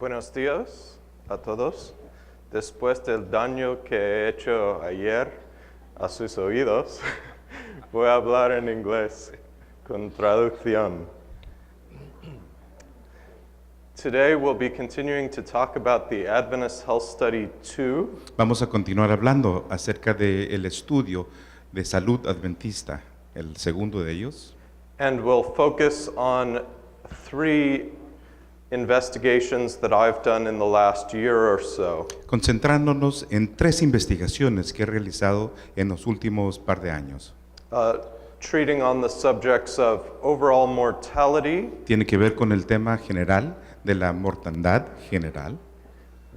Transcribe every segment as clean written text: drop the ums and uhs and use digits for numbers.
Buenos días a todos. Después del daño que he hecho ayer a sus oídos, voy a hablar en inglés con traducción. Today we'll be continuing to talk about the Adventist Health Study 2. Vamos a continuar hablando acerca del estudio de salud adventista, el segundo de ellos. And we'll focus on 3 investigations that I've done in the last year or so. Concentrándonos en 3 investigaciones que he realizado en los últimos par de años. Treating on the subjects of overall mortality, Tiene que ver con el tema general de la mortandad general,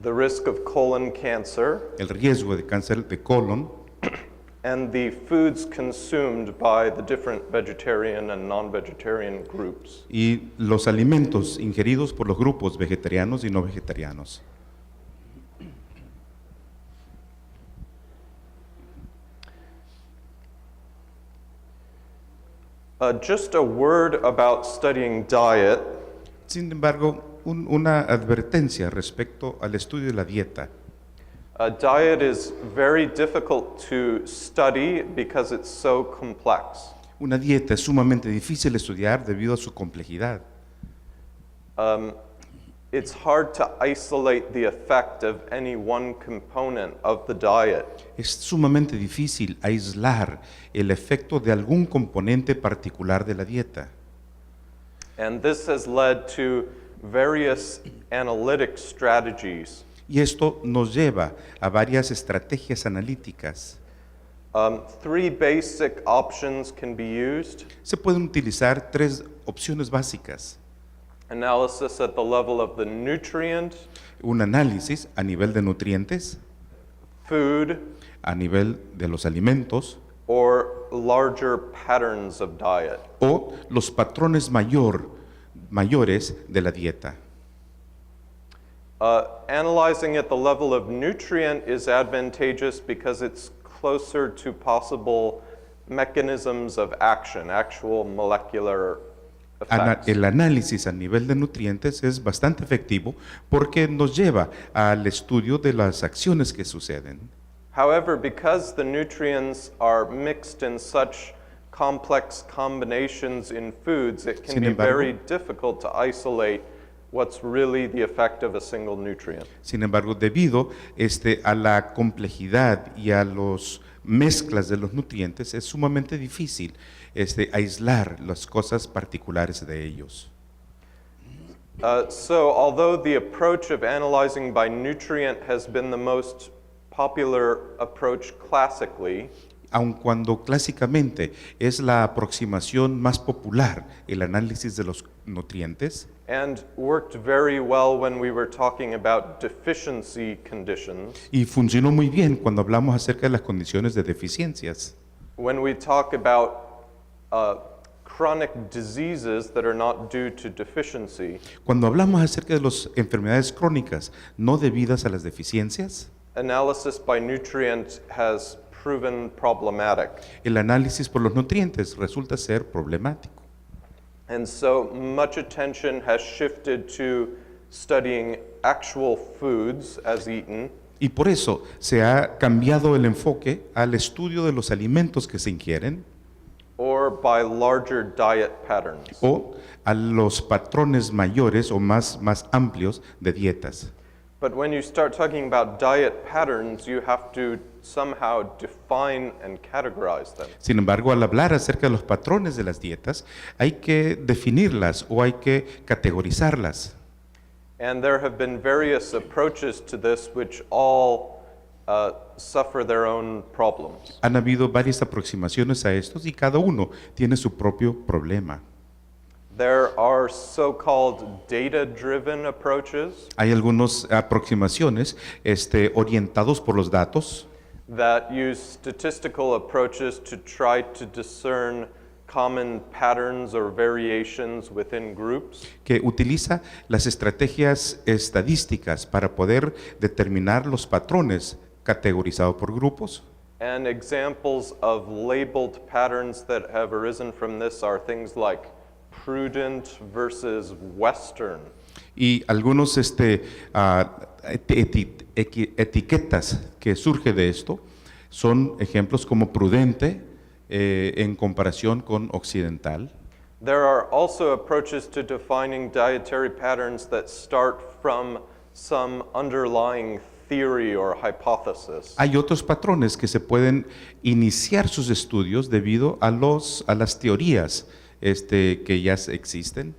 the risk of colon cancer, el riesgo de cáncer de colon and the foods consumed by the different vegetarian and non-vegetarian groups. y los alimentos ingeridos por los grupos vegetarianos y no vegetarianos. Just a word about studying diet. Sin embargo, una advertencia respecto al estudio de la dieta. Diet is very difficult to study because it's so complex. Una dieta es sumamente difícil de estudiar debido a su complejidad. It's hard to isolate the effect of any one component of the diet. Es sumamente difícil aislar el efecto de algún componente particular de la dieta. And this has led to various analytic strategies. Y esto nos lleva a varias estrategias analíticas. 3 basic options can be used. Se pueden utilizar 3 opciones básicas. Analysis at the level of the nutrient, Un análisis a nivel de nutrientes, food, a nivel de los alimentos or larger patterns of diet. o los patrones mayores de la dieta. Analyzing at the level of nutrient is advantageous because it's closer to possible mechanisms of action, actual molecular effects. El análisis a nivel de nutrientes es bastante efectivo porque nos lleva al estudio de las acciones que suceden. However, because the nutrients are mixed in such complex combinations in foods, it can Sin be embargo, very difficult to isolate what's really the effect of a single nutrient. Sin embargo, debido a la complejidad y a las mezclas de los nutrientes, es sumamente difícil aislar las cosas particulares de ellos. So although the approach of analyzing by nutrient has been the most popular approach classically, Aun cuando clásicamente es la aproximación más popular, el análisis de los nutrientes, and worked very well when we were talking about deficiency conditions, y funcionó muy bien cuando hablamos acerca de las condiciones de deficiencias. when we talk about chronic diseases that are not due to deficiency, Cuando hablamos acerca de las enfermedades crónicas no debidas a las deficiencias, analysis by nutrient has proven problematic. el análisis por los nutrientes resulta ser problemático. And so much attention has shifted to studying actual foods as eaten, Y por eso se ha cambiado el enfoque al estudio de los alimentos que se ingieren or by larger diet patterns. o a los patrones mayores o más amplios de dietas. But when you start talking about diet patterns, you have to somehow define and categorize them. Sin embargo, al hablar acerca de los patrones de las dietas, hay que definirlas o hay que categorizarlas. And there have been various approaches to this which all suffer their own problems. Han habido varias aproximaciones a estos y cada uno tiene su propio problema. There are so-called data-driven approaches Hay algunas aproximaciones orientados por los datos that use statistical approaches to try to discern common patterns or variations within groups. que utiliza las estrategias estadísticas para poder determinar los patrones categorizados por grupos. And examples of labeled patterns that have arisen from this are things like prudent versus Western. Y algunos etiquetas que surge de esto son ejemplos como prudente en comparación con occidental. There are also approaches to defining dietary patterns that start from some underlying theory or hypothesis. Hay otros patrones que se pueden iniciar sus estudios debido a las teorías que ya existen.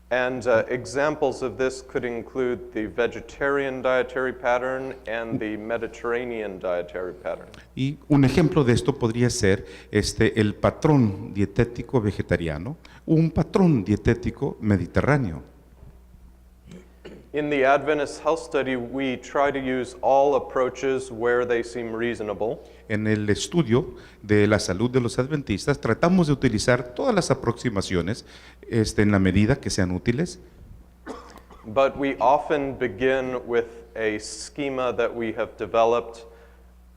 And examples of this could include the vegetarian dietary pattern and the Mediterranean dietary pattern. Y un ejemplo de esto podría ser el patrón dietético vegetariano o un patrón dietético mediterráneo. In the Adventist Health Study, we try to use all approaches where they seem reasonable. En el estudio de la salud de los adventistas tratamos de utilizar todas las aproximaciones en la medida que sean útiles, But we often begin with a schema that we have developed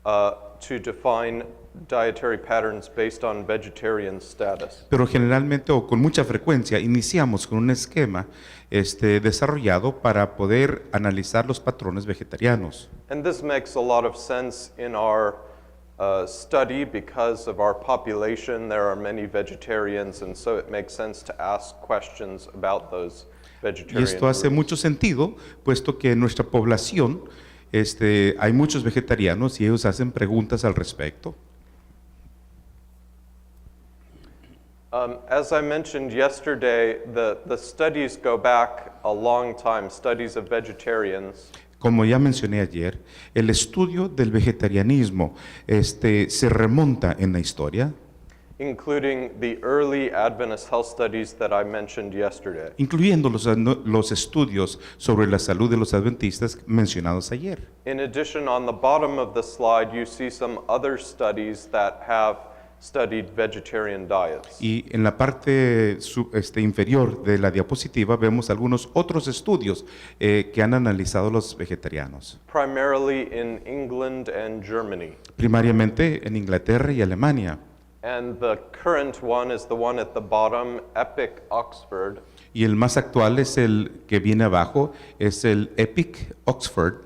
to define dietary patterns based on vegetarian status. pero generalmente o con mucha frecuencia iniciamos con un esquema desarrollado para poder analizar los patrones vegetarianos. And this makes a lot of sense in our study because of our population. There are many vegetarians, and so it makes sense to ask questions about those Y vegetarian esto hace groups. mucho sentido, puesto que en nuestra población hay muchos vegetarianos y ellos hacen preguntas al respecto. As I mentioned yesterday, the studies go back a long time, studies of vegetarians. Como ya mencioné ayer, el estudio del vegetarianismo se remonta en la historia, Including the early Adventist health studies that I mentioned yesterday. incluyendo los estudios sobre la salud de los adventistas mencionados ayer. In addition, on the bottom of the slide, you see some other studies that have studied vegetarian diets. Y en la parte inferior de la diapositiva vemos algunos otros estudios que han analizado los vegetarianos, Primarily in England and Germany. primariamente en Inglaterra y Alemania. And the current one is the one at the bottom, EPIC Oxford. Y el más actual es el que viene abajo, es el EPIC Oxford.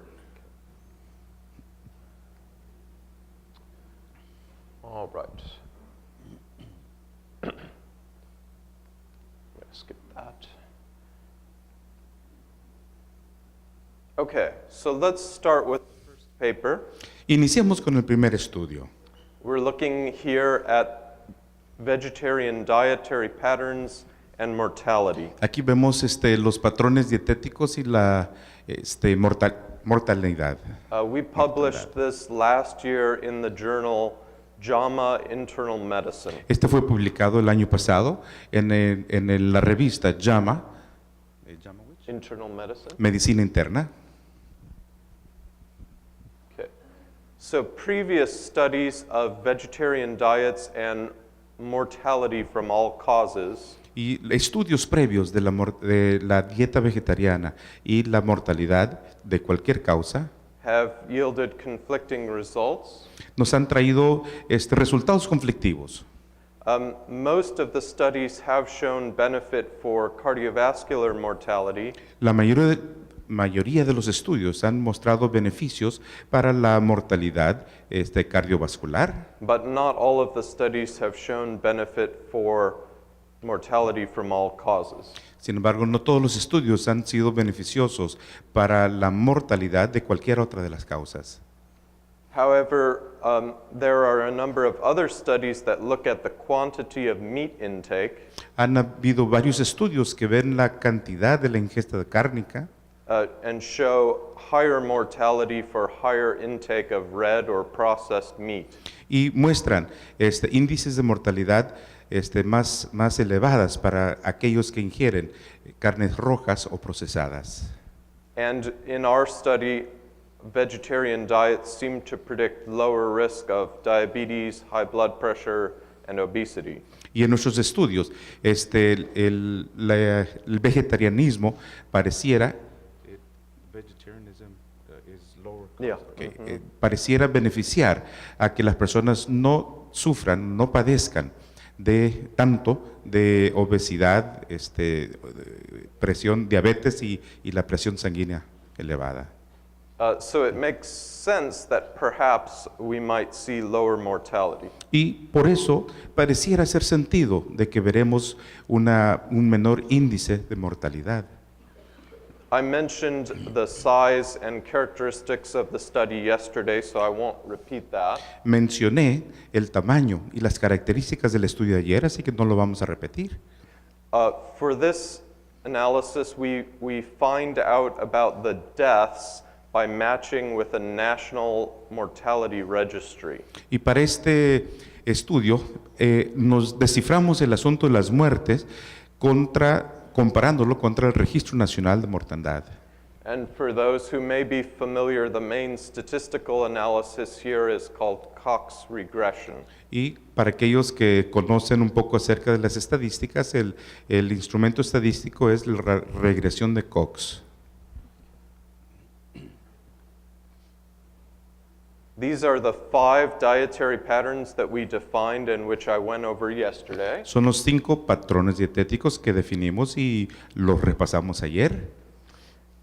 All right. I'm going to skip that. Okay, so let's start with the first paper. Iniciamos con el primer estudio. We're looking here at vegetarian dietary patterns and mortality. Aquí vemos los patrones dietéticos y la mortalidad. We published this last year in the journal JAMA Internal Medicine. Este fue publicado el año pasado en la revista JAMA, Internal Medicine? Medicina Interna. Okay. So previous studies of vegetarian diets and mortality from all causes Y estudios previos de la dieta vegetariana y la mortalidad de cualquier causa have yielded conflicting results. nos han traído resultados conflictivos. Most of the studies have shown benefit for cardiovascular mortality, La mayoría de los estudios han mostrado beneficios para la mortalidad cardiovascular, but not all of the studies have shown benefit for mortality from all causes. sin embargo, no todos los estudios han sido beneficiosos para la mortalidad de cualquier otra de las causas. However, there are a number of other studies that look at the quantity of meat intake Han habido varios estudios que ven la cantidad de la ingesta de cárnica and show higher mortality for higher intake of red or processed meat. y muestran índices de mortalidad más elevadas para aquellos que ingieren carnes rojas o procesadas. And in our study, vegetarian diets seem to predict lower risk of diabetes, high blood pressure, and obesity. Y en nuestros estudios, el vegetarianismo pareciera Yeah. pareciera beneficiar a que las personas no sufran, no padezcan de tanto de obesidad, presión, diabetes y la presión sanguínea elevada. So it makes sense that perhaps we might see lower mortality. Y por eso pareciera hacer sentido de que veremos un menor índice de mortalidad. I mentioned the size and characteristics of the study yesterday, so I won't repeat that. Mencioné el tamaño y las características del estudio de ayer, así que no lo vamos a repetir. For this analysis, we find out about the deaths by matching with a national mortality registry. Y para este estudio nos desciframos el asunto de las muertes comparándolo contra el Registro Nacional de Mortandad. And for those who may be familiar, the main statistical analysis here is called Cox regression. Y para aquellos que conocen un poco acerca de las estadísticas, el instrumento estadístico es la regresión de Cox. These are the 5 dietary patterns that we defined and which I went over yesterday. Son los 5 patrones dietéticos que definimos y los repasamos ayer.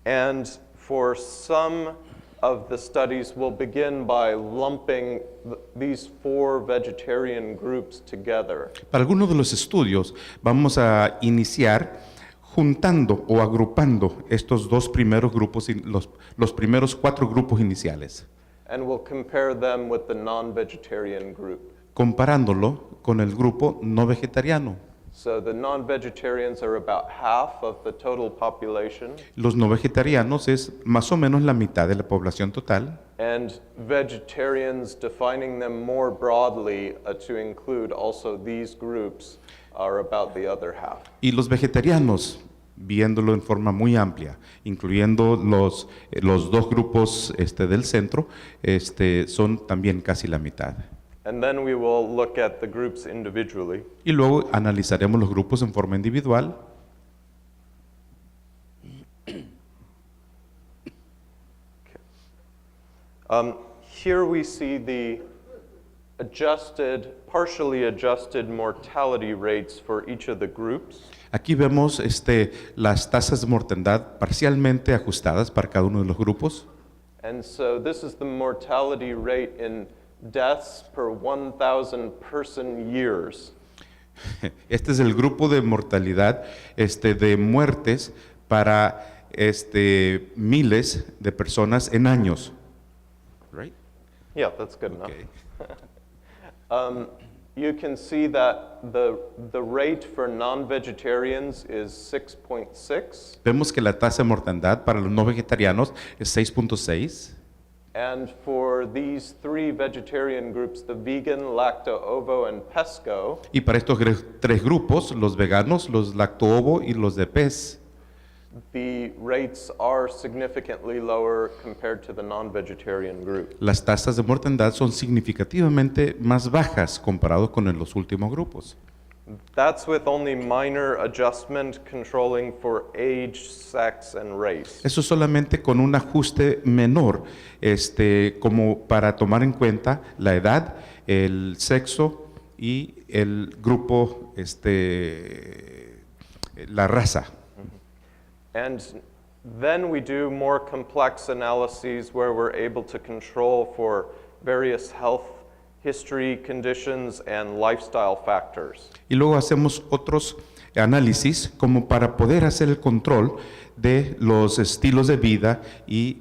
And for some of the studies, we'll begin by lumping these 4 vegetarian groups together. Para algunos de los estudios vamos a iniciar juntando o agrupando estos dos primeros grupos, los primeros 4 grupos iniciales, And we'll compare them with the non-vegetarian group. comparándolo con el grupo no vegetariano. So the non-vegetarians are about half of the total population, Los no vegetarianos es más o menos la mitad de la población total, and vegetarians, defining them more broadly to include also these groups, are about the other half. y los vegetarianos, viéndolo en forma muy amplia, incluyendo los 2 grupos del centro, son también casi la mitad. And then we will look at the groups individually. Y luego analizaremos los grupos en forma individual. Here we see the partially adjusted mortality rates for each of the groups. Aquí vemos las tasas de mortandad parcialmente ajustadas para cada uno de los grupos. And so this is the mortality rate in deaths per 1,000 person years. Este es el grupo de mortalidad de muertes para miles de personas en años. Right? Yeah, that's good enough. Okay. You can see that the rate for non-vegetarians is 6.6. Vemos que la tasa de mortandad para los no vegetarianos es 6.6. And for these 3 vegetarian groups, the vegan, lacto, ovo, and pesco, Y para estos 3 grupos, los veganos, los lacto-ovo y los de pez, the rates are significantly lower compared to the non-vegetarian group. las tasas de mortandad son significativamente más bajas comparado con los últimos grupos. That's with only minor adjustment controlling for age, sex, and race. Eso solamente con un ajuste menor, como para tomar en cuenta la edad, el sexo y el grupo, la raza. And then we do more complex analyses where we're able to control for various health history, conditions, and lifestyle factors. Y luego hacemos otros análisis como para poder hacer el control de los estilos de vida y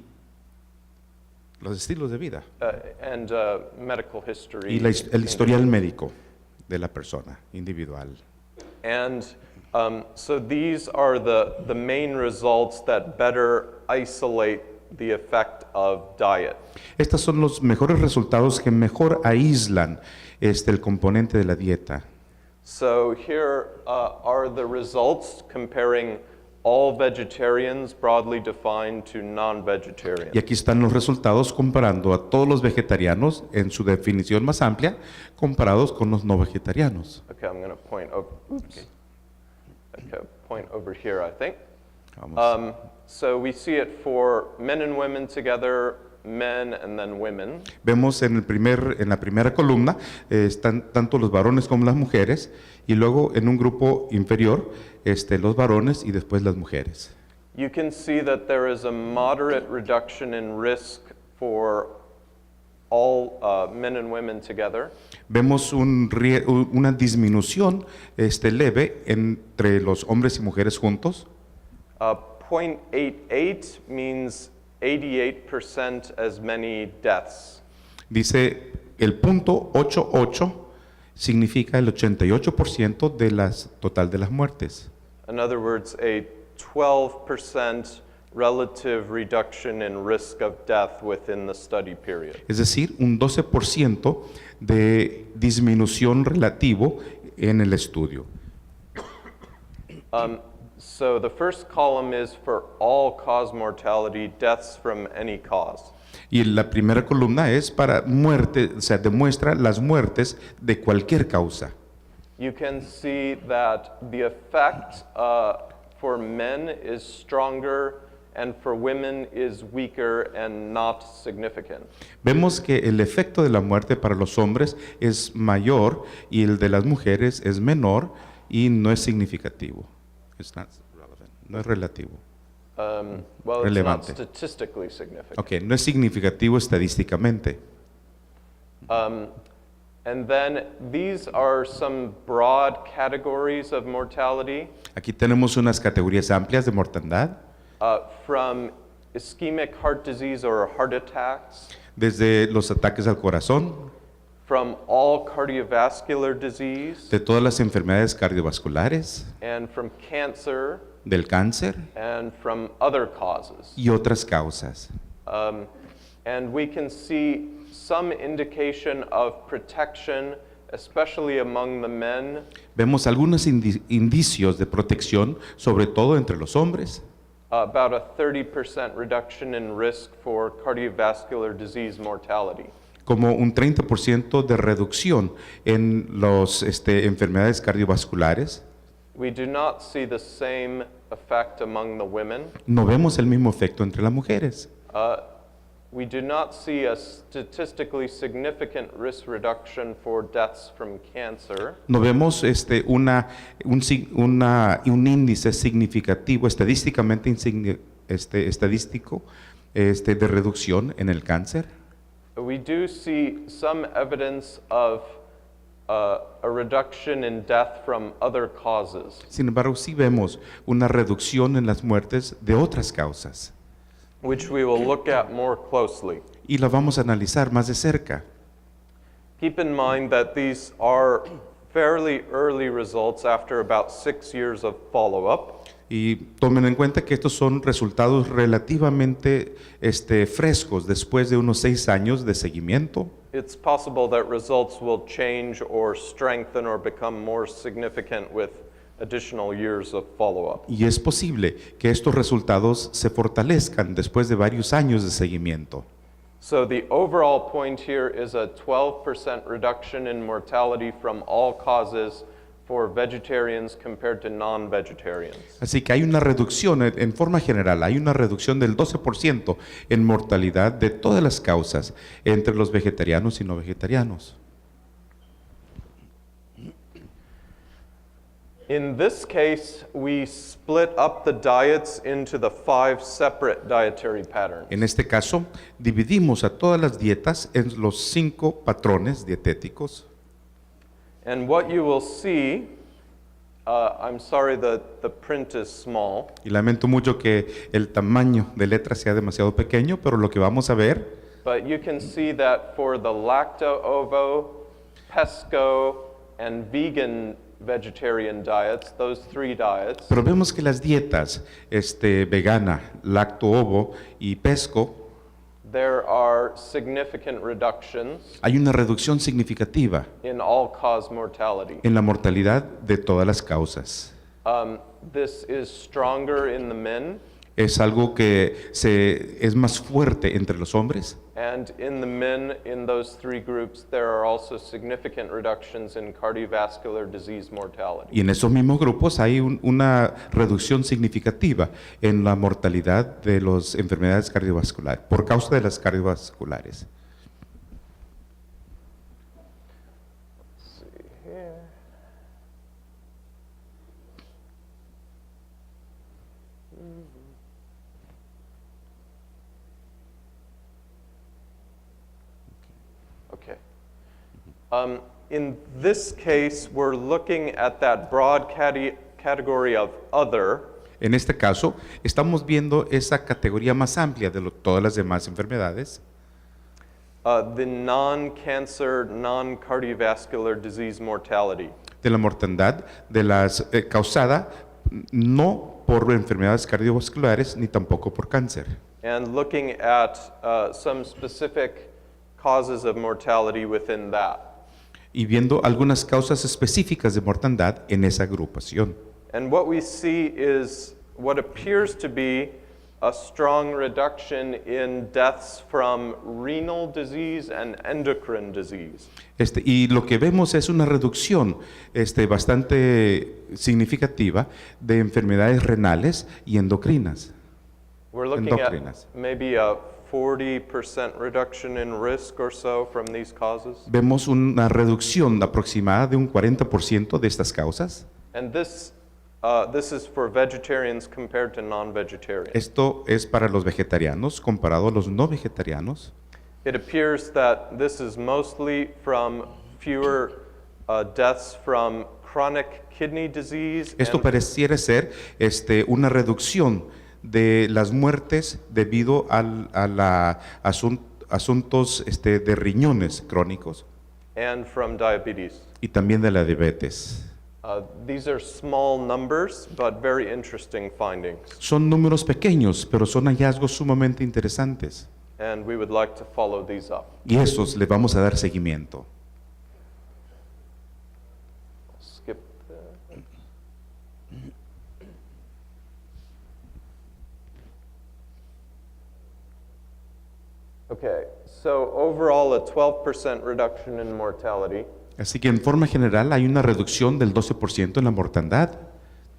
And medical history. y el historial médico de la persona individual. And so these are the main results that better isolate the effect of diet. Estos son los mejores resultados que mejor aíslan el componente de la dieta. So here are the results comparing all vegetarians broadly defined to non-vegetarians. Y aquí están los resultados comparando a todos los vegetarianos en su definición más amplia comparados con los no vegetarianos. Okay, I'm going to point over. Okay, point over here, I think. Vamos. So we see it for men and women together men and then women. Vemos en la primera columna están tanto los varones como las mujeres, y luego en un grupo inferior los varones y después las mujeres. You can see that there is a moderate reduction in risk for all men and women together. Vemos una disminución leve entre los hombres y mujeres juntos. 0.88 means 88% as many deaths. Dice el punto 88 significa el 88% de total de las muertes. In other words, a 12% relative reduction in risk of death within the study period. Es decir, un 12% de disminución relativo en el estudio. So the first column is for all-cause mortality, deaths from any cause. Y la primera columna es para muerte, o sea, demuestra las muertes de cualquier causa. You can see that the effect for men is stronger and for women is weaker and not significant. Vemos que el efecto de la muerte para los hombres es mayor y el de las mujeres es menor y no es significativo. It's not relevant. No es relativo. Well, Relevante. it's not statistically significant. Okay, no es significativo estadísticamente. And then these are some broad categories of mortality. Aquí tenemos unas categorías amplias de mortandad, From ischemic heart disease or heart attacks, desde los ataques al corazón, from all cardiovascular disease, de todas las enfermedades cardiovasculares, and from cancer, del cáncer and from other causes. y otras causas. And we can see some indication of protection, especially among the men, Vemos algunos indicios de protección, sobre todo entre los hombres, about a 30% reduction in risk for cardiovascular disease mortality. como un 30% de reducción en las enfermedades cardiovasculares. We do not see the same effect among the women. No vemos el mismo efecto entre las mujeres. We do not see a statistically significant risk reduction for deaths from cancer. No vemos un índice significativo, estadísticamente estadístico, de reducción en el cáncer. We do see some evidence of a reduction in death from other causes, Sin embargo, sí vemos una reducción en las muertes de otras causas, which we will look at more closely. y la vamos a analizar más de cerca. Keep in mind that these are fairly early results after about 6 years of follow-up. Y tomen en cuenta que estos son resultados relativamente frescos después de unos 6 años de seguimiento. It's possible that results will change or strengthen or become more significant with additional years of follow-up. Y es posible que estos resultados se fortalezcan después de varios años de seguimiento. So the overall point here is a 12% reduction in mortality from all causes for vegetarians compared to non-vegetarians. Así que hay una reducción, en forma general, hay una reducción del 12% en mortalidad de todas las causas entre los vegetarianos y no vegetarianos. In this case, we split up the diets into the 5 separate dietary patterns. En este caso, dividimos a todas las dietas en los 5 patrones dietéticos. And what you will see, I'm sorry that the print is small, Y lamento mucho que el tamaño de letra sea demasiado pequeño, pero lo que vamos a ver, but you can see that for the lacto-ovo, pesco, and vegan vegetarian diets, those 3 diets, pero vemos que las dietas vegana, lacto-ovo y pesco, there are significant reductions hay una reducción significativa in all-cause mortality. en la mortalidad de todas las causas. This is stronger in the men, es algo que es más fuerte entre los hombres. And in the men in those three groups, there are also significant reductions in cardiovascular disease mortality. Y en esos mismos grupos hay una reducción significativa en la mortalidad de las enfermedades cardiovasculares, por causa de las cardiovasculares. Let's see here. Okay. In this case, we're looking at that broad category of other, En este caso, estamos viendo esa categoría más amplia de todas las demás enfermedades, the non-cancer, non-cardiovascular disease mortality. de la mortandad de las causada no por enfermedades cardiovasculares ni tampoco por cáncer. And looking at some specific causes of mortality within that. Y viendo algunas causas específicas de mortandad en esa agrupación. And what we see is what appears to be a strong reduction in deaths from renal disease and endocrine disease. Y lo que vemos es una reducción bastante significativa de enfermedades renales y endocrinas. We're looking at Endocrinas. maybe a 40% reduction in risk or so from these causes. Vemos una reducción aproximada de un 40% de estas causas. And this is for vegetarians compared to non-vegetarians. Esto es para los vegetarianos comparado a los no vegetarianos. It appears that this is mostly from fewer deaths from chronic kidney disease Esto and, pareciera ser una reducción de las muertes debido a asuntos de riñones crónicos and from diabetes. y también de la diabetes. These are small numbers, but very interesting findings. Son números pequeños, pero son hallazgos sumamente interesantes. And we would like to follow these up. Y esos le vamos a dar seguimiento. Skip that. Okay, so overall a 12% reduction in mortality, Así que en forma general hay una reducción del 12% en la mortandad.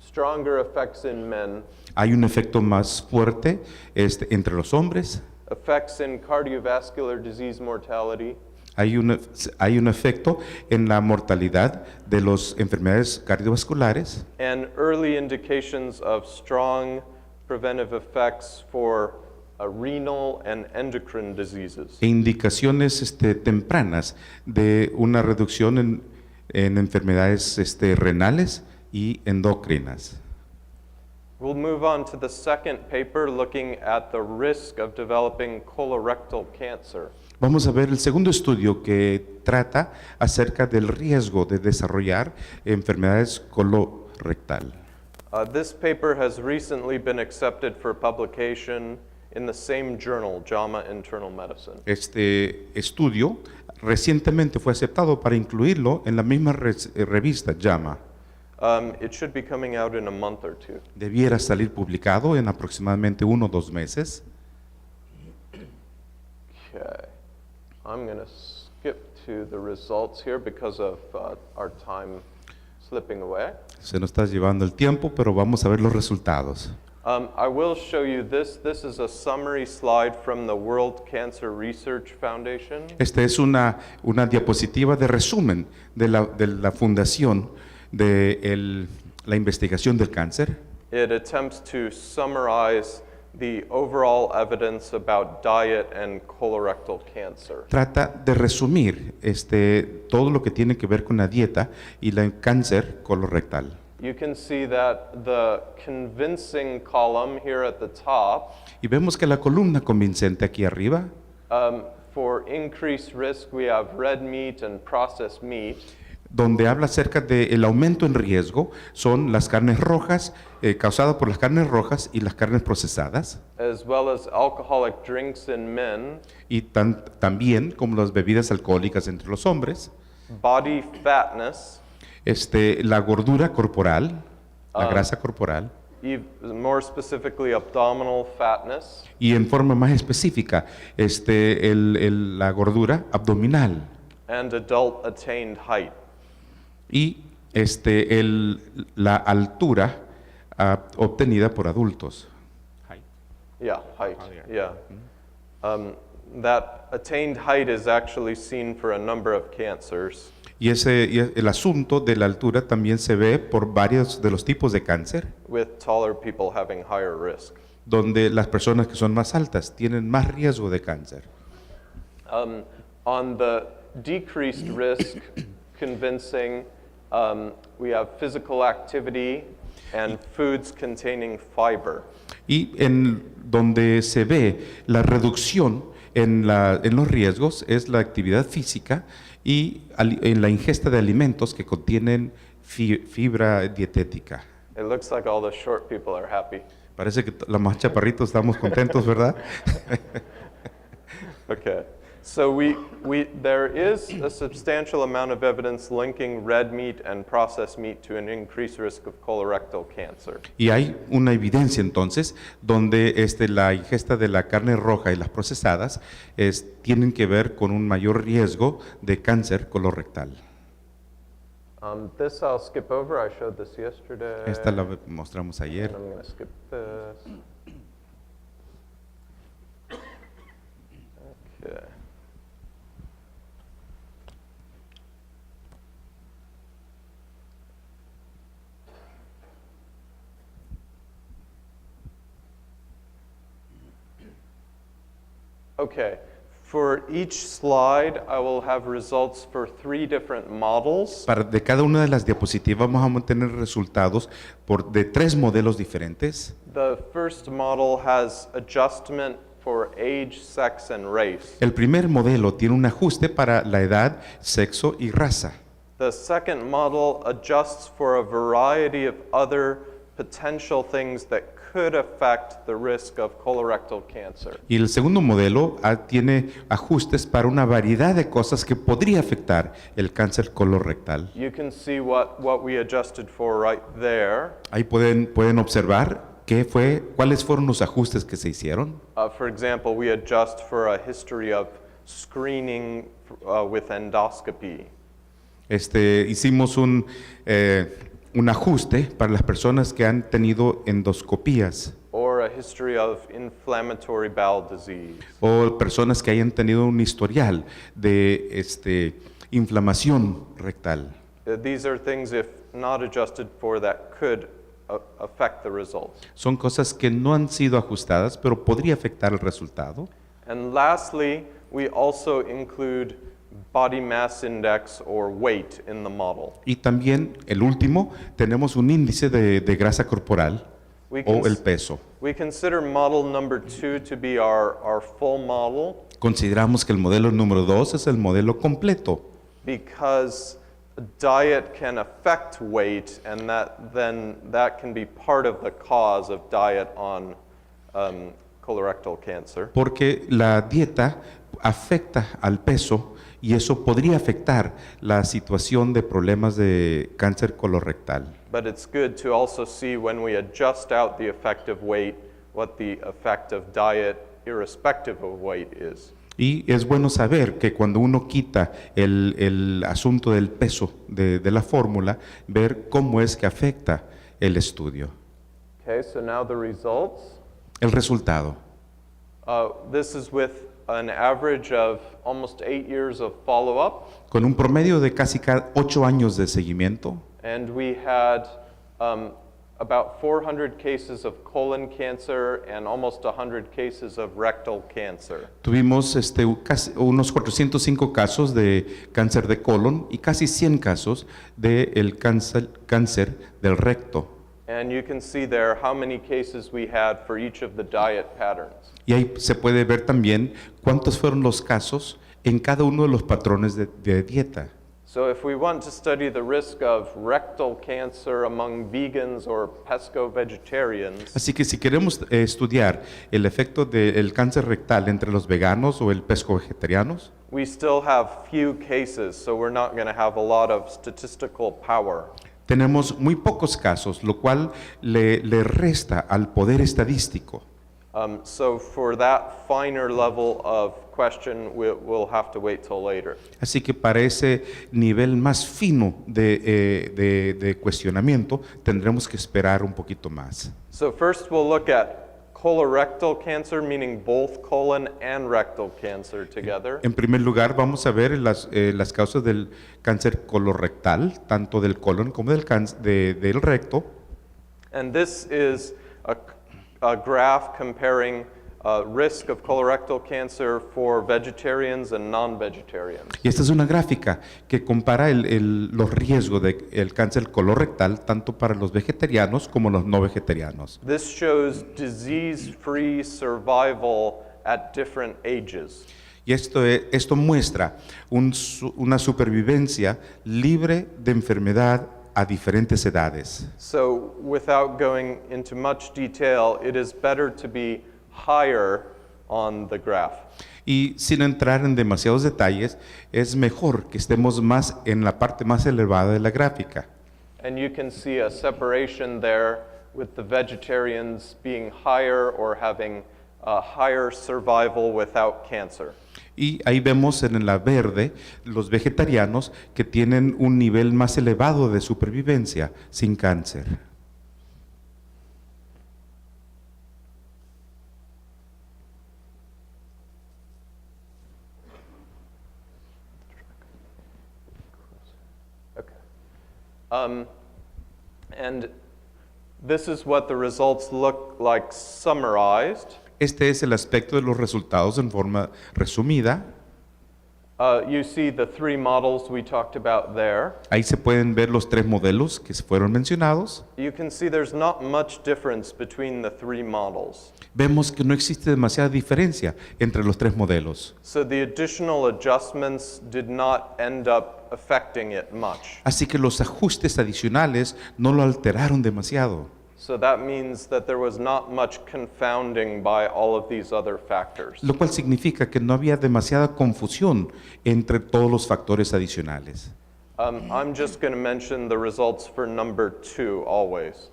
stronger effects in men, Hay un efecto más fuerte entre los hombres. effects in cardiovascular disease mortality, Hay un efecto en la mortalidad de las enfermedades cardiovasculares and early indications of strong preventive effects for renal and endocrine diseases. e indicaciones tempranas de una reducción en enfermedades renales y endocrinas. We'll move on to the second paper looking at the risk of developing colorectal cancer. Vamos a ver el segundo estudio que trata acerca del riesgo de desarrollar enfermedades colorectal. This paper has recently been accepted for publication in the same journal, JAMA Internal Medicine. Este estudio recientemente fue aceptado para incluirlo en la misma revista JAMA. It should be coming out in a month or two. Debiera salir publicado en aproximadamente 1 o 2 meses. Okay. I'm going to skip to the results here because of our time slipping away. Se nos está llevando el tiempo, pero vamos a ver los resultados. I will show you this. This is a summary slide from the World Cancer Research Foundation. Esta es una diapositiva de resumen de la fundación de la investigación del cáncer. It attempts to summarize the overall evidence about diet and colorectal cancer. Trata de resumir todo lo que tiene que ver con la dieta y el cáncer colorectal. You can see that the convincing column here at the top, Y vemos que la columna convincente aquí arriba, for increased risk, we have red meat and processed meat. donde habla acerca del aumento en riesgo, son las carnes rojas, causadas por las carnes rojas y las carnes procesadas, As well as alcoholic drinks in men, y también como las bebidas alcohólicas entre los hombres, body fatness, la gordura corporal, la grasa corporal, more specifically abdominal fatness, y en forma más específica, la gordura abdominal and adult attained height. y la altura obtenida por adultos. Yeah, height. Yeah. That attained height is actually seen for a number of cancers. Y el asunto de la altura también se ve por varios de los tipos de cáncer, With taller people having higher risk. donde las personas que son más altas tienen más riesgo de cáncer. On the decreased risk, convincing, we have physical activity and foods containing fiber. Y en donde se ve la reducción en los riesgos es la actividad física y en la ingesta de alimentos que contienen fibra dietética. It looks like all the short people are happy. Parece que los más chaparritos estamos contentos, ¿verdad? Okay. So there is a substantial amount of evidence linking red meat and processed meat to an increased risk of colorectal cancer. Y hay una evidencia entonces donde la ingesta de la carne roja y las procesadas tienen que ver con un mayor riesgo de cáncer colorectal. This I'll skip over. I showed this yesterday. Esta la mostramos ayer. And I'm going to skip this. Okay. Okay. For each slide, I will have results for 3 different models. De cada una de las diapositivas vamos a tener resultados de 3 modelos diferentes. The first model has adjustment for age, sex, and race. El primer modelo tiene un ajuste para la edad, sexo y raza. The second model adjusts for a variety of other potential things that could affect the risk of colorectal cancer. Y el segundo modelo tiene ajustes para una variedad de cosas que podría afectar el cáncer colorectal. You can see what we adjusted for right there. Ahí pueden observar cuáles fueron los ajustes que se hicieron. For example, we adjust for a history of screening with endoscopy. Hicimos un ajuste para las personas que han tenido endoscopías Or a history of inflammatory bowel disease. o personas que hayan tenido un historial de inflamación rectal. These are things, if not adjusted for, that could affect the results. Son cosas que no han sido ajustadas, pero podría afectar el resultado. And lastly, we also include body mass index or weight in the model. Y también, el último, tenemos un índice de grasa corporal o el peso. We consider model number 2 to be our full model Consideramos que el modelo número 2 es el modelo completo, because diet can affect weight, and that can be part of the cause of diet on colorectal cancer. porque la dieta afecta al peso y eso podría afectar la situación de problemas de cáncer colorectal. But it's good to also see when we adjust out the effect of weight, what the effect of diet, irrespective of weight, is. Y es bueno saber que cuando uno quita el asunto del peso de la fórmula, ver cómo es que afecta el estudio. Okay, so now the results. El resultado. This is with an average of almost 8 years of follow-up. Con un promedio de casi 8 años de seguimiento, And we had about 400 cases of colon cancer and almost 100 cases of rectal cancer. tuvimos casi unos 405 casos de cáncer de colon y casi 100 casos del cáncer del recto. And you can see there how many cases we had for each of the diet patterns. Y ahí se puede ver también cuántos fueron los casos en cada uno de los patrones de dieta. So if we want to study the risk of rectal cancer among vegans or pesco-vegetarians, Así que si queremos estudiar el efecto del cáncer rectal entre los veganos o el pesco-vegetarianos, we still have few cases, so we're not going to have a lot of statistical power. tenemos muy pocos casos, lo cual le resta al poder estadístico. So for that finer level of question, we'll have to wait till later. Así que para ese nivel más fino de cuestionamiento tendremos que esperar un poquito más. So first we'll look at colorectal cancer, meaning both colon and rectal cancer together. En primer lugar, vamos a ver las causas del cáncer colorectal, tanto del colon como del recto. And this is a graph comparing risk of colorectal cancer for vegetarians and non-vegetarians. Y esta es una gráfica que compara los riesgos del cáncer colorectal tanto para los vegetarianos como los no vegetarianos. This shows disease-free survival at different ages. Y esto muestra una supervivencia libre de enfermedad a diferentes edades. So without going into much detail, it is better to be higher on the graph. Y sin entrar en demasiados detalles, es mejor que estemos más en la parte más elevada de la gráfica. And you can see a separation there with the vegetarians being higher or having a higher survival without cancer. Y ahí vemos en la verde los vegetarianos que tienen un nivel más elevado de supervivencia sin cáncer. And this is what the results look like summarized. Este es el aspecto de los resultados en forma resumida. You see the three models we talked about there. Ahí se pueden ver los 3 modelos que fueron mencionados. You can see there's not much difference between the three models. Vemos que no existe demasiada diferencia entre los 3 modelos. So the additional adjustments did not end up affecting it much. Así que los ajustes adicionales no lo alteraron demasiado. So that means that there was not much confounding by all of these other factors. Lo cual significa que no había demasiada confusión entre todos los factores adicionales. I'm just going to mention the results for number 2 always.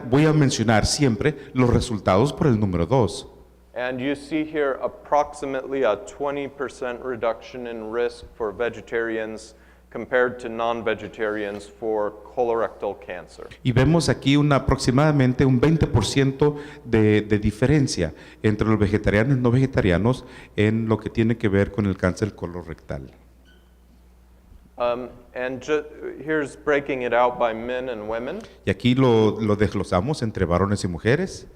Voy a mencionar siempre los resultados por el número 2. And you see here approximately a 20% reduction in risk for vegetarians compared to non-vegetarians for colorectal cancer. Y vemos aquí aproximadamente un 20% de diferencia entre los vegetarianos y no vegetarianos en lo que tiene que ver con el cáncer colorectal. And here's breaking it out by men and women. Y aquí lo desglosamos entre varones y mujeres.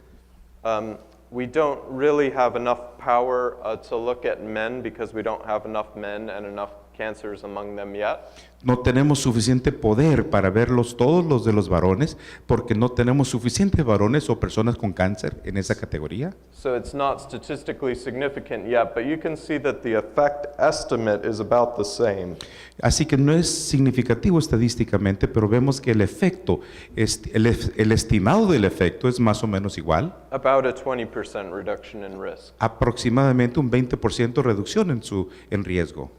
We don't really have enough power to look at men because we don't have enough men and enough cancers among them yet. No tenemos suficiente poder para verlos todos los de los varones porque no tenemos suficientes varones o personas con cáncer en esa categoría. So it's not statistically significant yet, but you can see that the effect estimate is about the same. Así que no es significativo estadísticamente, pero vemos que el efecto, el estimado del efecto es más o menos igual. About a 20% reduction in risk. Aproximadamente un 20% reducción en riesgo.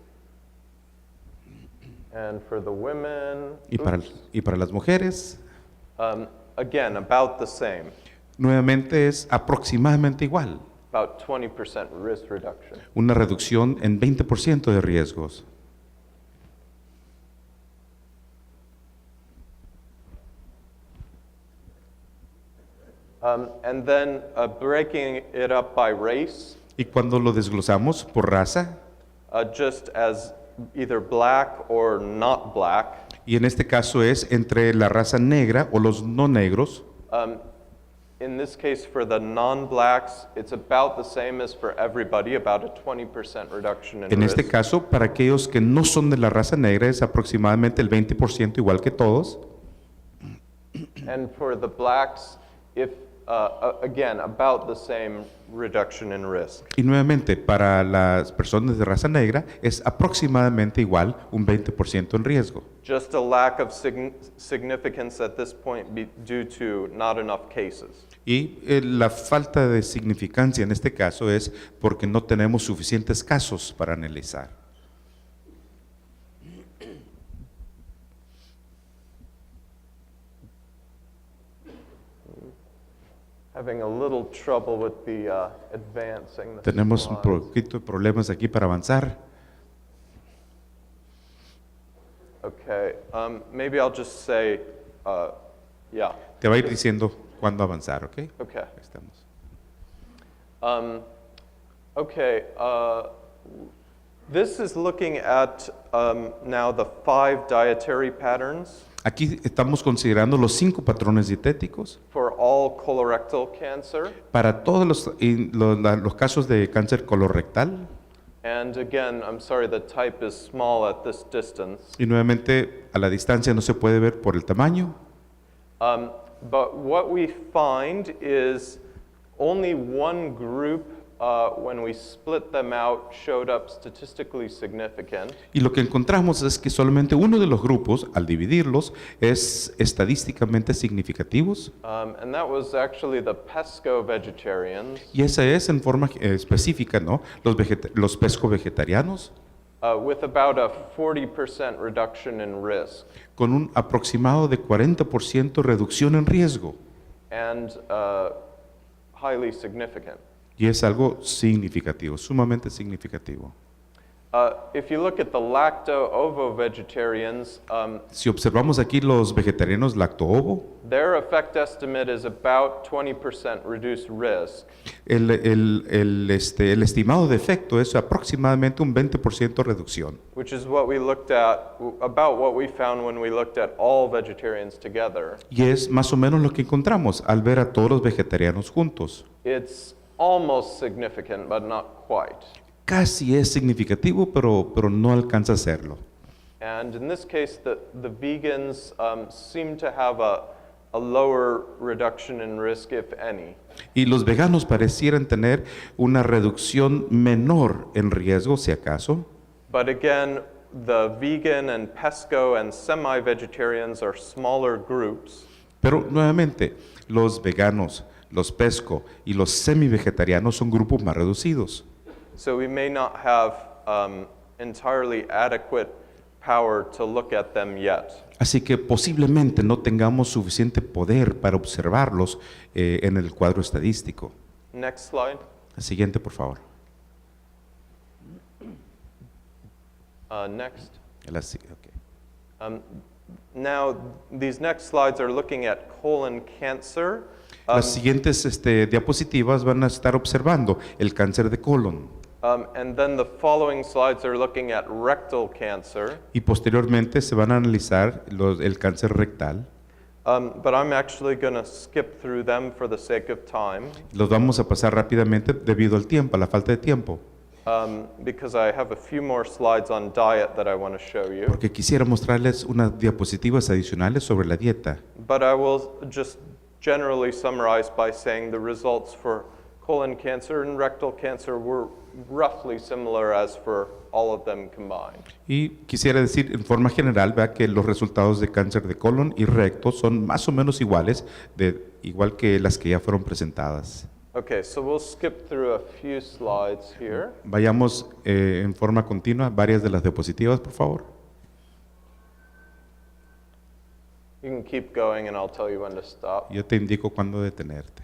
And for the women, Y para las mujeres, again, about the same. nuevamente es aproximadamente igual. About 20% risk reduction. Una reducción en 20% de riesgos. And then breaking it up by race, Y cuando lo desglosamos por raza, just as either black or not black, y en este caso es entre la raza negra o los no negros, in this case for the non-blacks, it's about the same as for everybody, about a 20% reduction in en este risk. caso para aquellos que no son de la raza negra es aproximadamente el 20% igual que todos. And for the blacks, again, about the same reduction in risk. Y nuevamente para las personas de raza negra es aproximadamente igual, un 20% en riesgo. Just a lack of significance at this point due to not enough cases. Y la falta de significancia en este caso es porque no tenemos suficientes casos para analizar. Having a little trouble with the advancing the Tenemos un slides. poquito de problemas aquí para avanzar. Okay, maybe I'll just say, yeah, Te va a ir diciendo cuándo avanzar, ¿ok? okay. Ahí estamos. Okay, this is looking at now the 5 dietary patterns Aquí estamos considerando los 5 patrones dietéticos for all colorectal cancer. para todos los casos de cáncer colorectal. And again, I'm sorry, the type is small at this distance. Y nuevamente, a la distancia no se puede ver por el tamaño. But what we find is only one group, when we split them out, showed up statistically significant. Y lo que encontramos es que solamente uno de los grupos, al dividirlos, es estadísticamente significativos. And that was actually the pesco vegetarians, Y esa es en forma específica, ¿no? Los pesco-vegetarianos, with about a 40% reduction in risk. con un aproximado de 40% reducción en riesgo. And highly significant. Y es algo significativo, sumamente significativo. If you look at the lacto-ovo vegetarians, Si observamos aquí los vegetarianos lacto-ovo, their effect estimate is about 20% reduced risk. el estimado de efecto es aproximadamente un 20% reducción. Which is what we looked at, about what we found when we looked at all vegetarians together. Y es más o menos lo que encontramos al ver a todos los vegetarianos juntos. It's almost significant, but not quite. Casi es significativo, pero no alcanza a serlo. And in this case, the vegans seem to have a lower reduction in risk, if any. Y los veganos parecieran tener una reducción menor en riesgo, si acaso. But again, the vegan and pesco and semi-vegetarians are smaller groups. Pero nuevamente, los veganos, los pesco y los semi-vegetarianos son grupos más reducidos. So we may not have entirely adequate power to look at them yet. Así que posiblemente no tengamos suficiente poder para observarlos en el cuadro estadístico. Next slide. La siguiente, por favor. Next. Ok. Now, these next slides are looking at colon cancer. Las siguientes diapositivas van a estar observando el cáncer de colon. And then the following slides are looking at rectal cancer. Y posteriormente se van a analizar el cáncer rectal. But I'm actually going to skip through them for the sake of time. Los vamos a pasar rápidamente debido al tiempo, a la falta de tiempo. Because I have a few more slides on diet that I want to show you. Porque quisiera mostrarles unas diapositivas adicionales sobre la dieta. But I will just generally summarize by saying the results for colon cancer and rectal cancer were roughly similar as for all of them combined. Y quisiera decir en forma general, vea que los resultados de cáncer de colon y recto son más o menos iguales, igual que las que ya fueron presentadas. Okay, so we'll skip through a few slides here. Vayamos en forma continua varias de las diapositivas, por favor. You can keep going and I'll tell you when to stop. Yo te indico cuándo detenerte.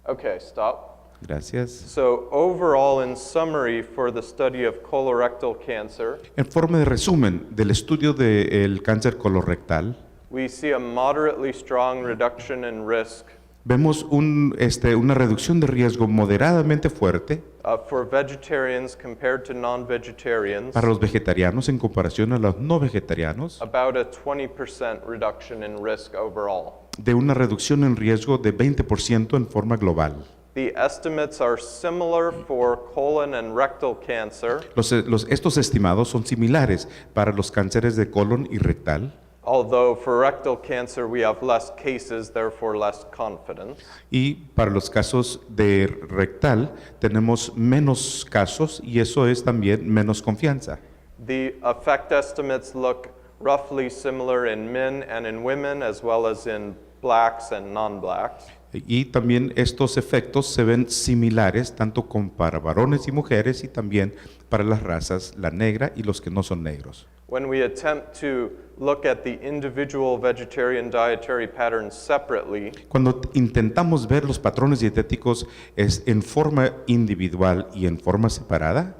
Okay, stop. Gracias. So overall, in summary, for the study of colorectal cancer, En forma de resumen del estudio del cáncer colorectal, we see a moderately strong reduction in risk vemos una reducción de riesgo moderadamente fuerte for vegetarians compared to non-vegetarians, para los vegetarianos en comparación a los no vegetarianos, about a 20% reduction in risk overall. de una reducción en riesgo de 20% en forma global. The estimates are similar for colon and rectal cancer, Estos estimados son similares para los cánceres de colon y rectal, although for rectal cancer we have less cases, therefore less confidence. y para los casos de rectal tenemos menos casos y eso es también menos confianza. The effect estimates look roughly similar in men and in women, as well as in blacks and non-blacks. Y también estos efectos se ven similares tanto para varones y mujeres y también para las razas, la negra y los que no son negros. When we attempt to look at the individual vegetarian dietary patterns separately, Cuando intentamos ver los patrones dietéticos en forma individual y en forma separada,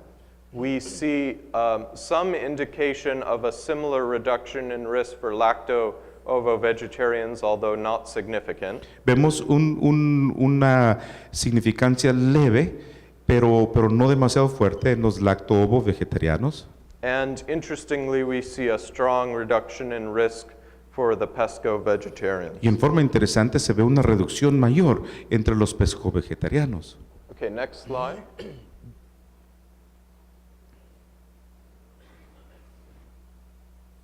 we see some indication of a similar reduction in risk for lacto-ovo-vegetarians, although not significant. vemos una significancia leve, pero no demasiado fuerte en los lacto-ovo vegetarianos. And interestingly, we see a strong reduction in risk for the pesco-vegetarians. Y en forma interesante se ve una reducción mayor entre los pesco-vegetarianos. Okay, next slide.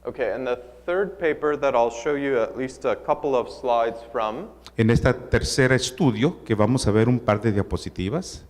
Okay, and the third paper that I'll show you at least a couple of slides from En este tercer estudio, que vamos a ver un par de diapositivas,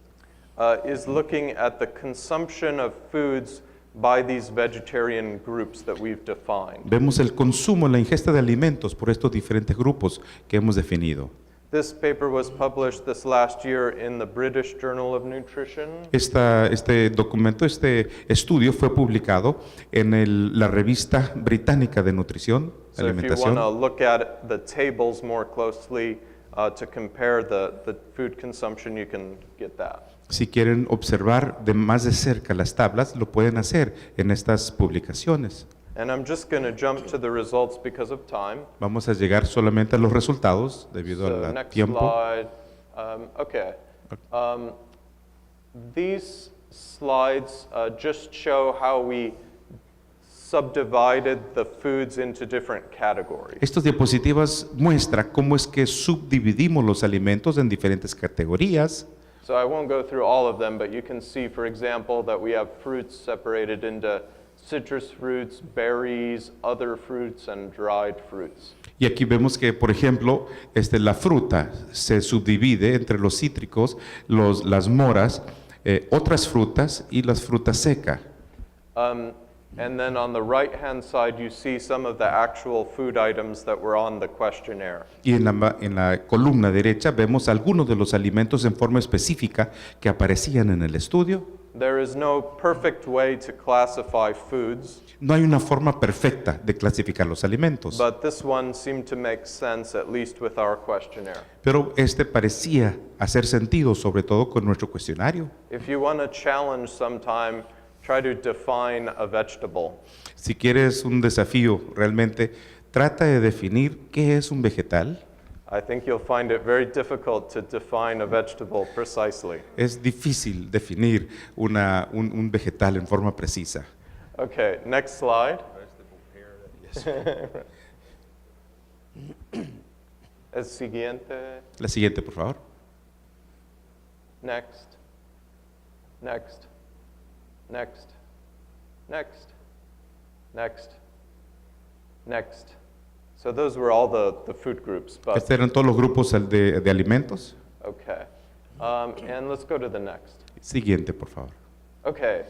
is looking at the consumption of foods by these vegetarian groups that we've defined. vemos el consumo, la ingesta de alimentos por estos diferentes grupos que hemos definido. This paper was published this last year in the British Journal of Nutrition. Este documento, este estudio fue publicado en la revista británica de nutrición, So if you alimentación. want to look at the tables more closely to compare the food consumption, you can get that. Si quieren observar de más de cerca las tablas, lo pueden hacer en estas publicaciones. And I'm just going to jump to the results because of time. Vamos a llegar solamente a los resultados debido So al next tiempo. slide. Okay. These slides just show how we subdivided the foods into different categories. Estas diapositivas muestran cómo es que subdividimos los alimentos en diferentes categorías. So I won't go through all of them, but you can see, for example, that we have fruits separated into citrus fruits, berries, other fruits, and dried fruits. Y aquí vemos que, por ejemplo, la fruta se subdivide entre los cítricos, las moras, otras frutas y las frutas secas. And then on the right-hand side, you see some of the actual food items that were on the questionnaire. Y en la columna derecha vemos algunos de los alimentos en forma específica que aparecían en el estudio. There is no perfect way to classify foods, No hay una forma perfecta de clasificar los alimentos, but this one seemed to make sense, at least with our questionnaire. pero parecía hacer sentido, sobre todo con nuestro cuestionario. If you want to challenge sometime, try to define a vegetable. Si quieres un desafío, realmente trata de definir qué es un vegetal. I think you'll find it very difficult to define a vegetable precisely. Es difícil definir un vegetal en forma precisa. Okay, next slide. El siguiente. La siguiente, por favor. Next. Next. Next. Next. Next. Next. So those were all the food groups. But Estos eran todos los grupos de alimentos. okay. And let's go to the next. Siguiente, por favor. Okay.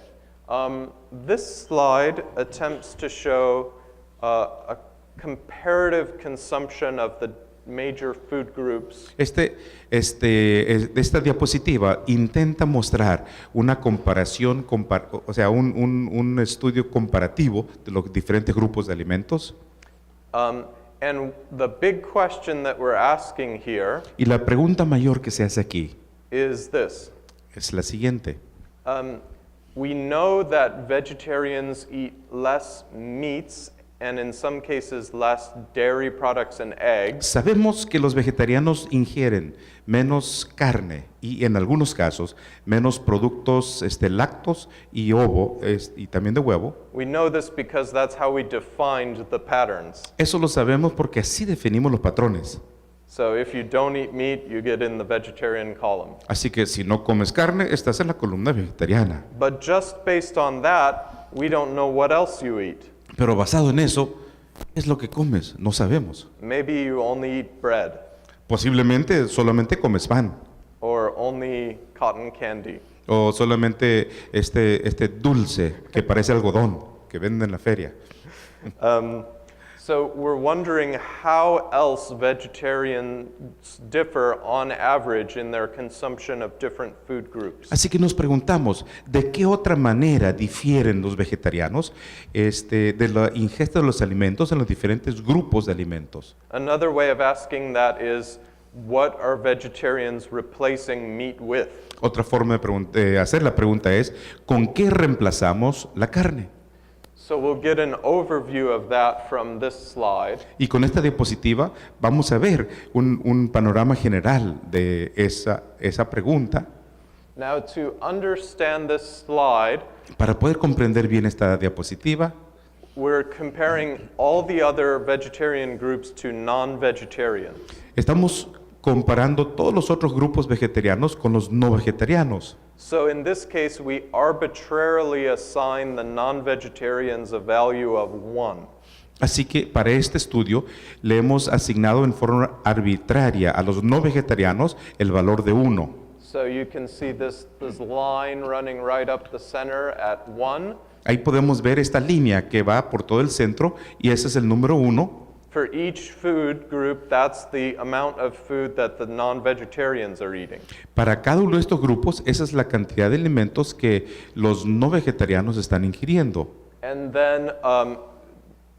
This slide attempts to show a comparative consumption of the major food groups Esta diapositiva intenta mostrar una comparación, o sea, un estudio comparativo de los diferentes grupos de alimentos. And the big question that we're asking here Y la pregunta mayor que se hace aquí is this. es la siguiente. We know that vegetarians eat less meats and in some cases less dairy products and eggs. Sabemos que los vegetarianos ingieren menos carne y en algunos casos menos productos lácteos y ovo y también de huevo. We know this because that's how we defined the patterns. Eso lo sabemos porque así definimos los patrones. So if you don't eat meat, you get in the vegetarian column. Así que si no comes carne, estás en la columna vegetariana. But just based on that, we don't know what else you eat. Pero basado en eso, ¿qué es lo que comes? No sabemos. Maybe you only eat bread Posiblemente solamente comes pan or only cotton candy. o solamente este dulce que parece algodón que venden en la feria. So we're wondering how else vegetarians differ on average in their consumption of different food groups. Así que nos preguntamos, ¿de qué otra manera difieren los vegetarianos de la ingesta de los alimentos en los diferentes grupos de alimentos? Another way of asking that is, what are vegetarians replacing meat with? Otra forma de hacer la pregunta es, ¿con qué reemplazamos la carne? So we'll get an overview of that from this slide. Y con esta diapositiva vamos a ver un panorama general de esa pregunta. Now, to understand this slide, Para poder comprender bien esta diapositiva, we're comparing all the other vegetarian groups to non-vegetarians. estamos comparando todos los otros grupos vegetarianos con los no vegetarianos. So in this case, we arbitrarily assign the non-vegetarians a value of 1. Así que para este estudio le hemos asignado en forma arbitraria a los no vegetarianos el valor de 1. So you can see this line running right up the center at 1. Ahí podemos ver esta línea que va por todo el centro y ese es el número 1. For each food group, that's the amount of food that the non-vegetarians are eating. Para cada uno de estos grupos, esa es la cantidad de alimentos que los no vegetarianos están ingiriendo. And then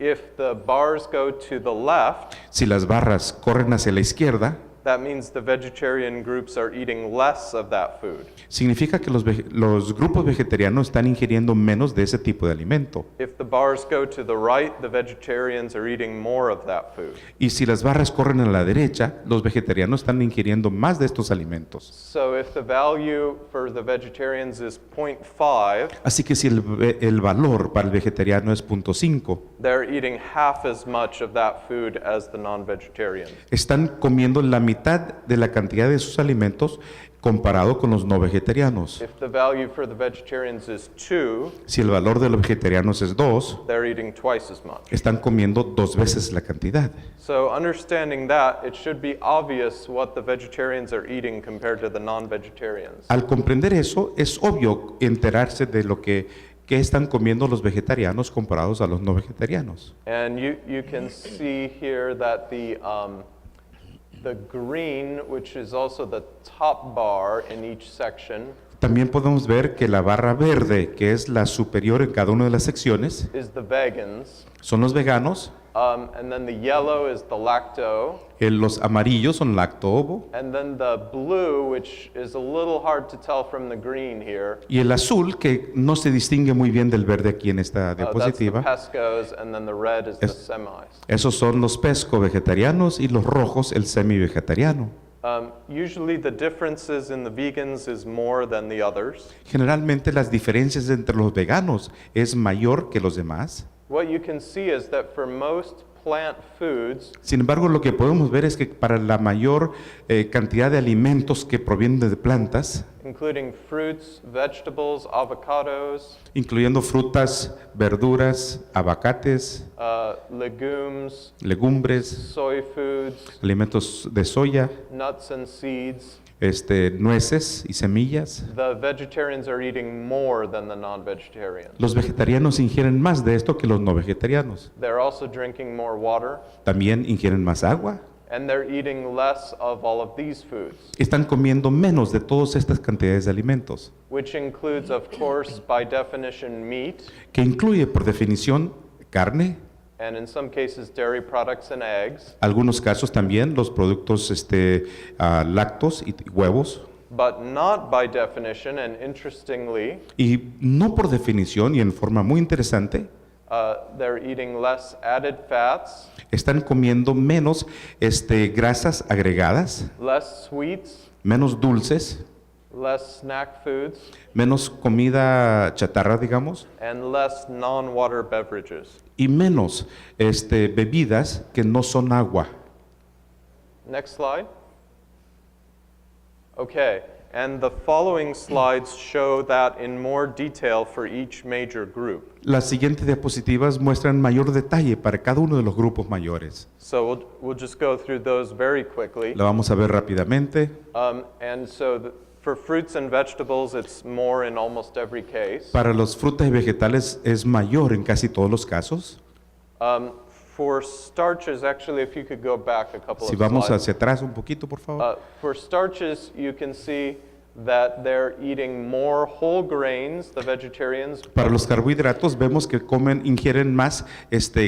if the bars go to the left, Si las barras corren hacia la izquierda, that means the vegetarian groups are eating less of that food. significa que los grupos vegetarianos están ingiriendo menos de ese tipo de alimento. If the bars go to the right, the vegetarians are eating more of that food. Y si las barras corren a la derecha, los vegetarianos están ingiriendo más de estos alimentos. So if the value for the vegetarians is 0.5, Así que si el valor para el vegetariano es 0.5, they're eating half as much of that food as the non-vegetarians. están comiendo la mitad de la cantidad de sus alimentos comparado con los no vegetarianos. If the value for the vegetarians is 2, Si el valor de los vegetarianos es 2, they're eating twice as much. están comiendo 2 veces la cantidad. So understanding that, it should be obvious what the vegetarians are eating compared to the non-vegetarians. Al comprender eso, es obvio enterarse de lo que están comiendo los vegetarianos comparados a los no vegetarianos. And you can see here that the green, which is also the top bar in each section, También podemos ver que la barra verde, que es la superior en cada una de las secciones, is the vegans. son los veganos, And then the yellow is the lacto. los amarillos son lacto-ovo, And then the blue, which is a little hard to tell from the green here, y el azul, que no se distingue muy bien del verde aquí en esta that's the diapositiva. pescos, and then the red is the semis. Esos son los pesco-vegetarianos y los rojos el semi-vegetariano. Usually the differences in the vegans is more than the others. Generalmente las diferencias entre los veganos es mayor que los demás. What you can see is that for most plant foods, Sin embargo, lo que podemos ver es que para la mayor cantidad de alimentos que provienen de plantas, including fruits, vegetables, avocados, incluyendo frutas, verduras, aguacates, legumes, legumbres, soy foods, alimentos de soya, nuts and seeds, nueces y semillas, the vegetarians are eating more than the non-vegetarians. los vegetarianos ingieren más de esto que los no vegetarianos. They're also drinking more water, También ingieren más agua. and they're eating less of all of these foods, Están comiendo menos de todas estas cantidades de alimentos, which includes, of course, by definition, meat, que incluye por definición carne, and in some cases, dairy products and eggs, algunos casos también los productos lácteos y huevos, but not by definition, and interestingly, y no por definición y en forma muy interesante, they're eating less added fats, están comiendo menos grasas agregadas, less sweets, menos dulces, less snack foods, menos comida chatarra, digamos, and less non-water beverages. y menos bebidas que no son agua. Next slide. Okay, and the following slides show that in more detail for each major group. Las siguientes diapositivas muestran mayor detalle para cada uno de los grupos mayores. So we'll just go through those very quickly. La vamos a ver rápidamente. And so for fruits and vegetables, it's more in almost every case. Para los frutas y vegetales es mayor en casi todos los casos. For starches, actually, if you could go back a couple Si of vamos slides. hacia atrás un poquito, por favor. For starches, you can see that they're eating more whole grains, the vegetarians, Para los carbohidratos vemos que ingieren más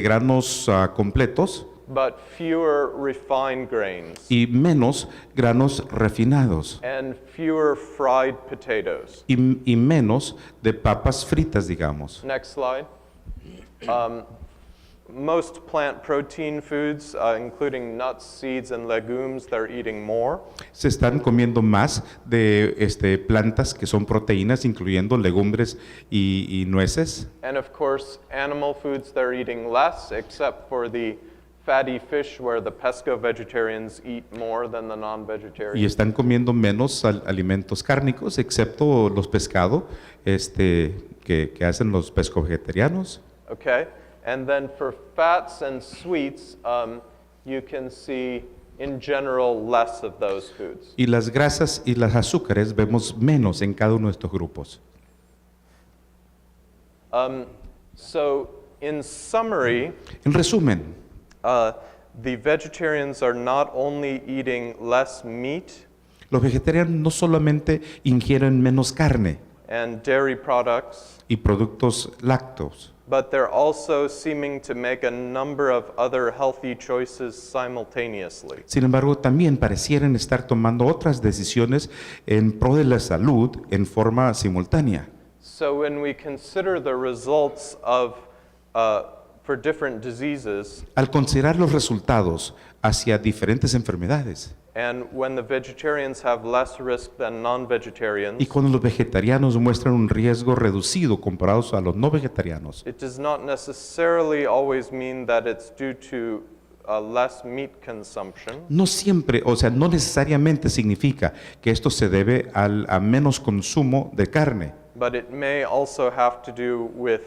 granos completos but fewer refined grains y menos granos refinados and fewer fried potatoes. y menos de papas fritas, digamos. Next slide. Most plant protein foods, including nuts, seeds, and legumes, they're eating more. Se están comiendo más de plantas que son proteínas, incluyendo legumbres y nueces. And of course, animal foods, they're eating less, except for the fatty fish, where the pesco vegetarians eat more than the Y non-vegetarians. están comiendo menos alimentos cárnicos, excepto los pescados que hacen los pescovegetarianos. Okay, and then for fats and sweets, you can see, in general, less of those foods. Y las grasas y las azúcares vemos menos en cada uno de estos grupos. So, in summary, En resumen, the vegetarians are not only eating less meat los vegetarianos no solamente ingieren menos carne and dairy products, y productos lácteos, but they're also seeming to make a number of other healthy choices simultaneously. sin embargo, también parecieran estar tomando otras decisiones en pro de la salud en forma simultánea. So when we consider the results of for different diseases, Al considerar los resultados hacia diferentes enfermedades and when the vegetarians have less risk than non-vegetarians, y cuando los vegetarianos muestran un riesgo reducido comparados a los no vegetarianos, it does not necessarily always mean that it's due to less meat consumption, no siempre, o sea, no necesariamente significa que esto se debe a menos consumo de carne, but it may also have to do with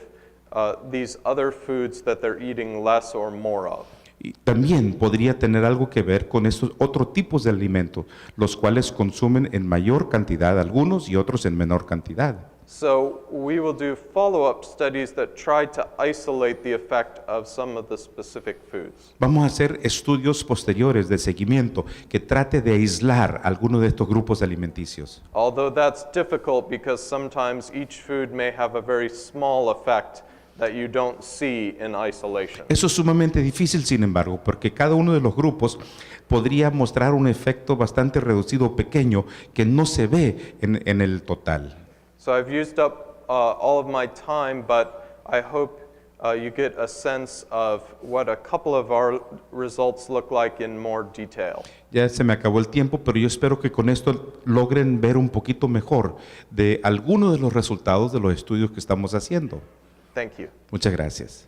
these other foods that they're eating less or more of. y también podría tener algo que ver con estos otros tipos de alimentos, los cuales consumen en mayor cantidad algunos y otros en menor cantidad. So we will do follow-up studies that try to isolate the effect of some of the specific foods. Vamos a hacer estudios posteriores de seguimiento que trate de aislar algunos de estos grupos alimenticios. Although that's difficult because sometimes each food may have a very small effect that you don't see in isolation. Eso es sumamente difícil, sin embargo, porque cada uno de los grupos podría mostrar un efecto bastante reducido o pequeño que no se ve en el total. So I've used up all of my time, but I hope you get a sense of what a couple of our results look like in more detail. Ya se me acabó el tiempo, pero yo espero que con esto logren ver un poquito mejor de algunos de los resultados de los estudios que estamos haciendo. Thank you. Muchas gracias.